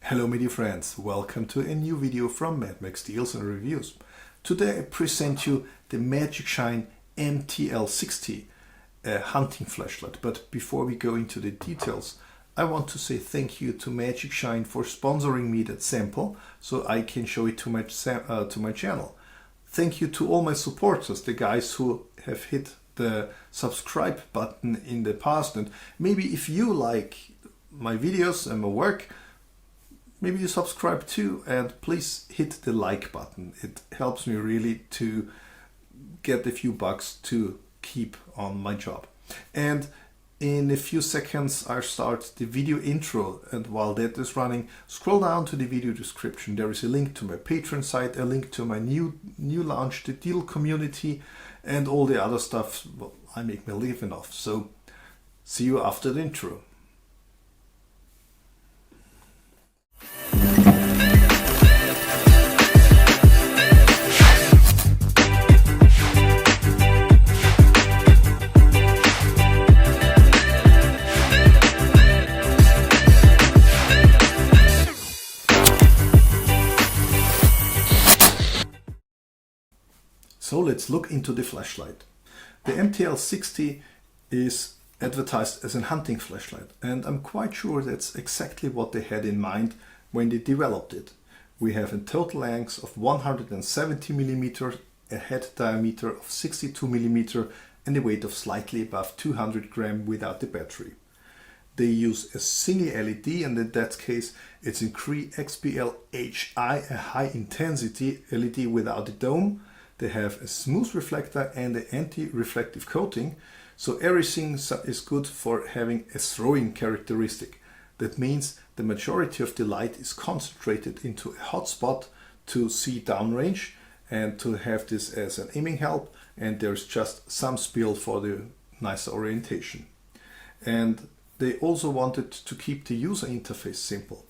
Hello my dear friends, welcome to a new video from Mad Max Deals and Reviews. Today I present you the Magicshine MTL60 hunting flashlight. But before we go into the details, I want to say thank you to Magicshine for sponsoring me that sample so I can show it to my channel. Thank you to all my supporters, the guys who have hit the subscribe button in the past, and maybe if you like my videos and my work, maybe you subscribe too, and please hit the like button. It helps me really to get a few bucks to keep on my job. And in a few seconds I'll start the video intro, and while that is running, scroll down to the video description. There is a link to my Patron site, a link to my new launch, the deal community, and all the other stuff I make my living off. So see you after the intro. So let's look into the flashlight. The MTL60 is advertised as a hunting flashlight, and I'm quite sure that's exactly what they had in mind when they developed it. We have a total length of 170 mm, a head diameter of 62 mm, and a weight of slightly above 200 grams without the battery. They use a single LED, and in that case it's a xpl-hi, a high intensity LED without a dome. They have a smooth reflector and an anti-reflective coating, so everything is good for having a throwing characteristic. That means the majority of the light is concentrated into a hot spot to see downrange and to have this as an aiming help, and there's just some spill for the nicer orientation. And they also wanted to keep the user interface simple.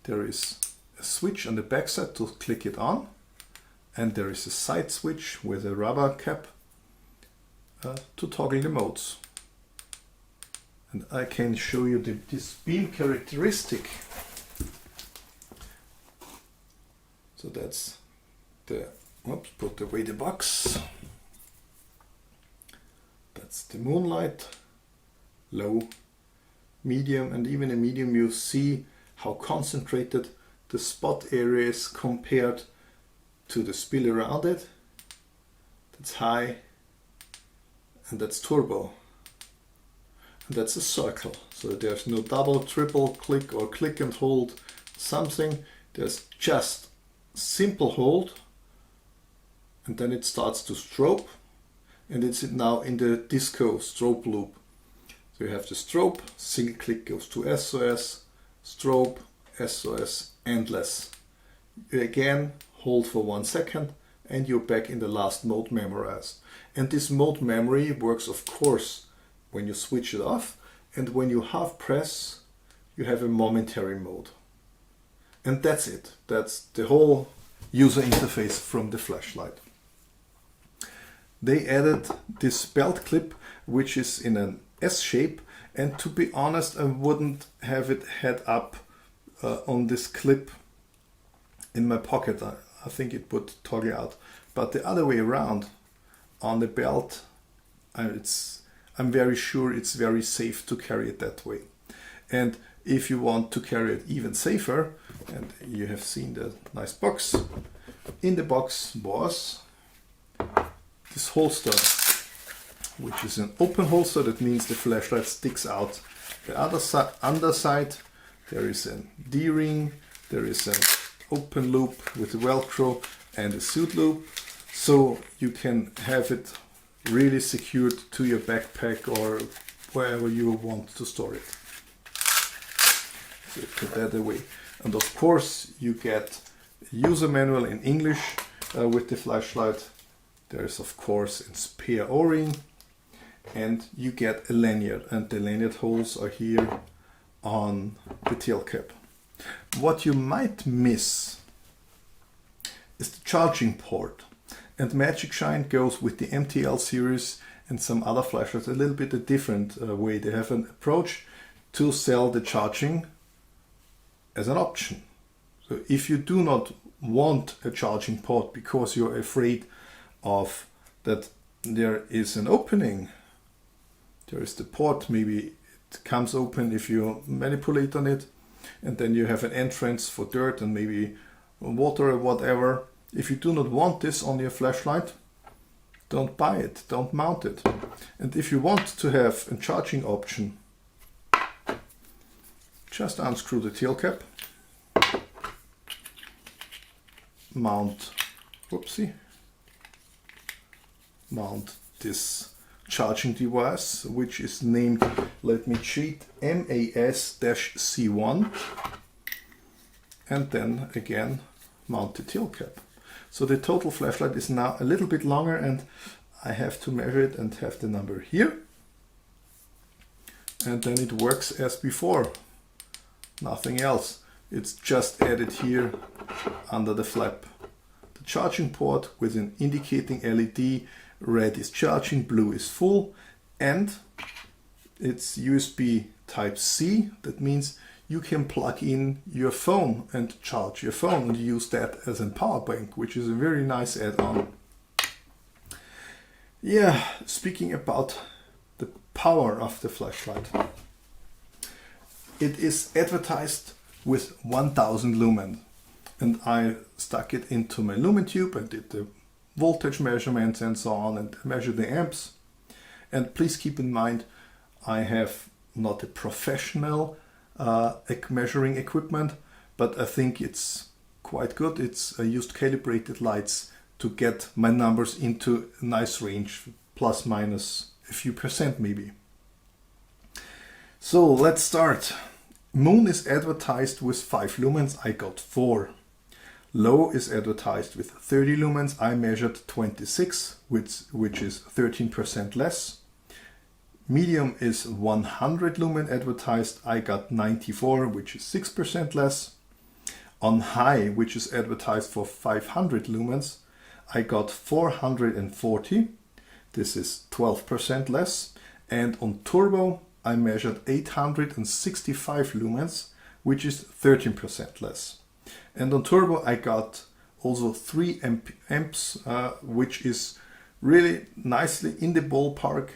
There is a switch on the backside to click it on, and there is a side switch with a rubber cap to toggle the modes. And I can show you this beam characteristic. So that's the, oops, put away the box. That's the moonlight, low, medium, and even in medium you see how concentrated the spot area is compared to the spill around it. That's high, and that's turbo, and that's a circle. So there's no double, triple click or click and hold something. There's just simple hold, and then it starts to strobe, and it's now in the disco strobe loop. So you have the strobe, single click goes to SOS, strobe, SOS, endless. Again, hold for 1 second, and you're back in the last mode memorized. And this mode memory works, of course, when you switch it off, and when you half press, you have a momentary mode. And that's it. That's the whole user interface from the flashlight. They added this belt clip, which is in an S shape, and to be honest, I wouldn't have it head up on this clip in my pocket. I think it would toggle out, but the other way around on the belt, I'm very sure it's very safe to carry it that way. And if you want to carry it even safer, and you have seen the nice box, in the box was this holster, which is an open holster. That means the flashlight sticks out. The other underside, there is a D-ring, there is an open loop with Velcro and a suit loop, so you can have it really secured to your backpack or wherever you want to store it. So put that away. And of course you get a user manual in English with the flashlight. There is of course a spare O-ring, and you get a lanyard, and the lanyard holes are here on the tail cap. What you might miss is the charging port, and Magicshine goes with the MTL series and some other flashlights a little bit a different way. They have an approach to sell the charging as an option. So if you do not want a charging port because you're afraid of that there is an opening, there is the port, maybe it comes open if you manipulate on it, and then you have an entrance for dirt and maybe water or whatever. If you do not want this on your flashlight, don't buy it, don't mount it. And if you want to have a charging option, just unscrew the tail cap, mount this charging device, which is named, let me cheat, MAS-C1, and then again mount the tail cap. So the total flashlight is now a little bit longer, and I have to measure it and have the number here. And then it works as before. Nothing else. It's just added here under the flap. The charging port with an indicating LED. Red is charging, blue is full, and it's USB Type-C. That means you can plug in your phone and charge your phone and use that as a power bank, which is a very nice add-on. Yeah, speaking about the power of the flashlight. It is advertised with 1000 lumen, and I stuck it into my lumen tube and did the voltage measurements and so on and measure the amps. And please keep in mind, I have not a professional measuring equipment, but I think it's quite good. I used calibrated lights to get my numbers into a nice range, plus minus a few percent maybe. So let's start. Moon is advertised with 5 lumens, I got 4. Low is advertised with 30 lumens, I measured 26, which is 13% less. Medium is 100 lumen advertised, I got 94, which is 6% less. On high, which is advertised for 500 lumens, I got 440, this is 12% less. And on turbo, I measured 865 lumens, which is 13% less. And on turbo I got also 3 amps, which is really nicely in the ballpark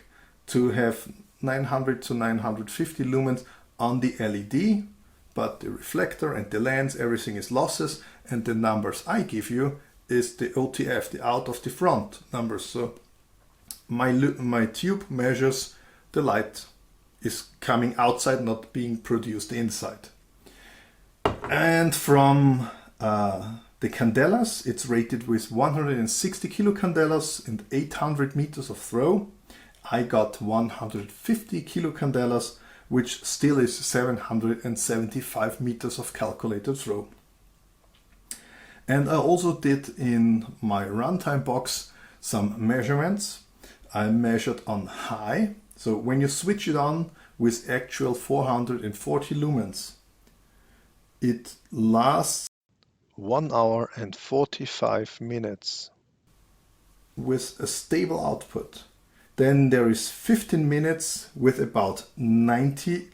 to have 900 to 950 lumens on the LED, but the reflector and the lens, everything is losses, and the numbers I give you is the OTF, the out of the front numbers. So my tube measures the light is coming outside, not being produced inside. And from the candelas, it's rated with 160 kilocandelas and 800 meters of throw. I got 150 kilocandelas, which still is 775 meters of calculated throw. And I also did in my runtime box some measurements. I measured on high. So when you switch it on with actual 440 lumens, it lasts 1 hour and 45 minutes with a stable output. Then there is 15 minutes with about 90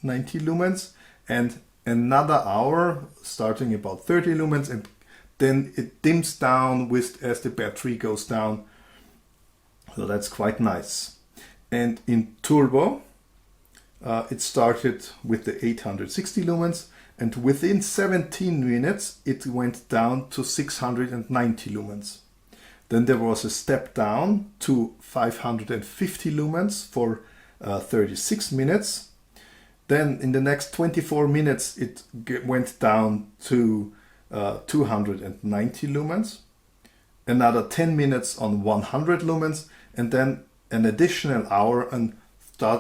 lumens, and another hour starting about 30 lumens, and then it dims down as the battery goes down. So that's quite nice. And in turbo, it started with the 860 lumens, and within 17 minutes it went down to 690 lumens. Then there was a step down to 550 lumens for 36 minutes. Then in the next 24 minutes it went down to 290 lumens. Another 10 minutes on 100 lumens, and then an additional hour and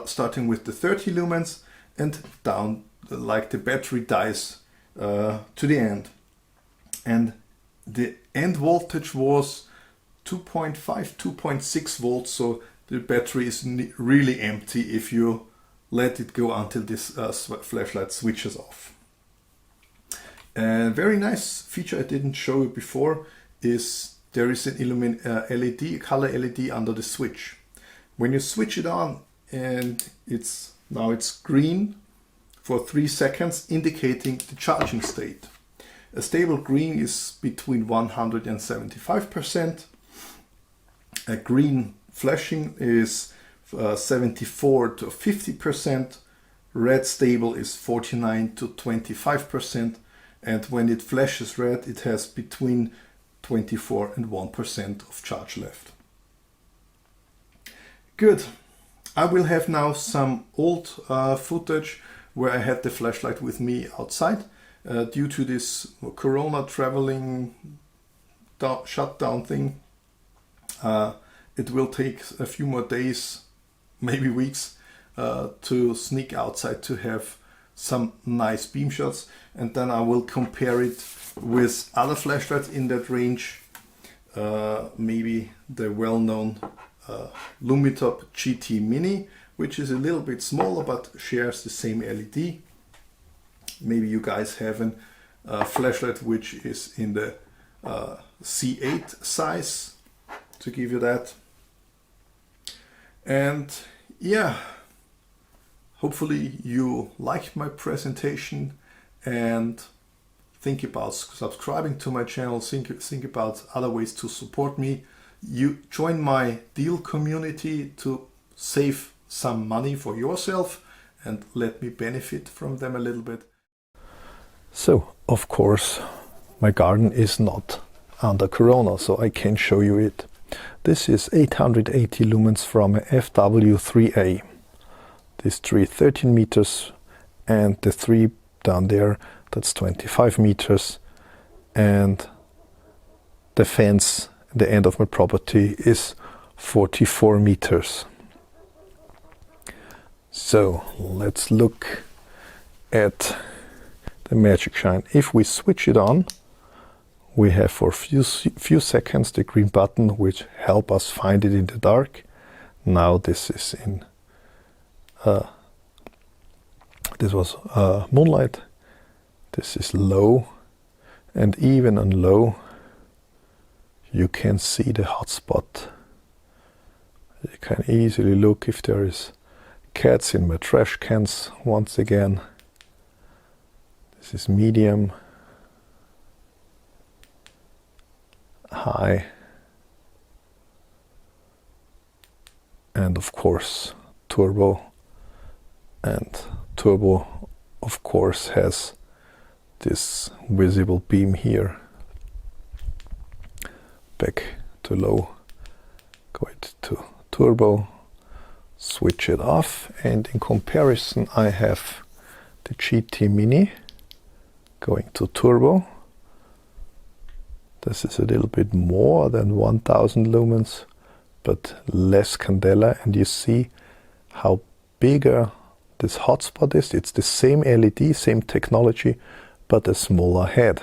starting with the 30 lumens and down like the battery dies to the end. And the end voltage was 2.5, 2.6 volts, so the battery is really empty if you let it go until this flashlight switches off. A very nice feature I didn't show you before is there is an LED, color LED under the switch. When you switch it on and now it's green for 3 seconds, indicating the charging state. A stable green is between 100 and 75%. A green flashing is 74 to 50%. Red stable is 49 to 25%. And when it flashes red, it has between 24 and 1% of charge left. Good. I will have now some old footage where I had the flashlight with me outside. Due to this Corona traveling shutdown thing, it will take a few more days, maybe weeks, to sneak outside to have some nice beam shots, and then I will compare it with other flashlights in that range, maybe the well-known Lumitop GT Mini, which is a little bit smaller but shares the same LED. Maybe you guys have a flashlight which is in the C8 size, to give you that. And yeah, hopefully you liked my presentation and think about subscribing to my channel, think about other ways to support me. You join my deal community to save some money for yourself and let me benefit from them a little bit. So, of course, my garden is not under Corona, so I can show you it. This is 880 lumens from a FW3A. This tree 13 meters and the 3 down there, that's 25 meters. And the fence at the end of my property is 44 meters. So let's look at the Magicshine. If we switch it on, we have for a few seconds the green button which help us find it in the dark. Now this is in this was moonlight. This is low, and even on low you can see the hotspot. You can easily look if there is cats in my trash cans once again. This is medium, high, and of course turbo. And turbo of course has this visible beam here. Back to low, go to turbo, switch it off, and in comparison I have the GT Mini going to turbo. This is a little bit more than 1000 lumens, but less candela, and you see how bigger this hotspot is. It's the same LED, same technology, but a smaller head.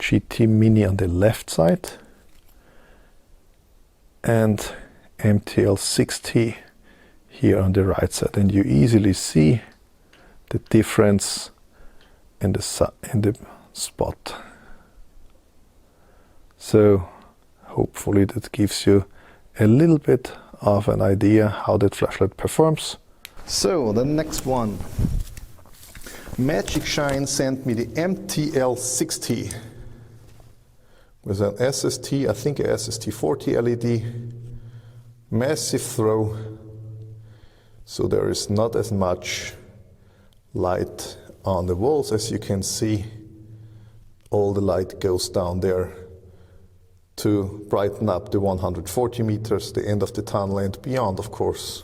GT Mini on the left side and MTL60 here on the right side, and you easily see the difference in the spot. So hopefully that gives you a little bit of an idea how that flashlight performs. So the next one, Magicshine sent me the MTL60 with an SST, I think a SST40 LED, massive throw, so there is not as much light on the walls as you can see. All the light goes down there to brighten up the 140 meters, the end of the tunnel and beyond, of course.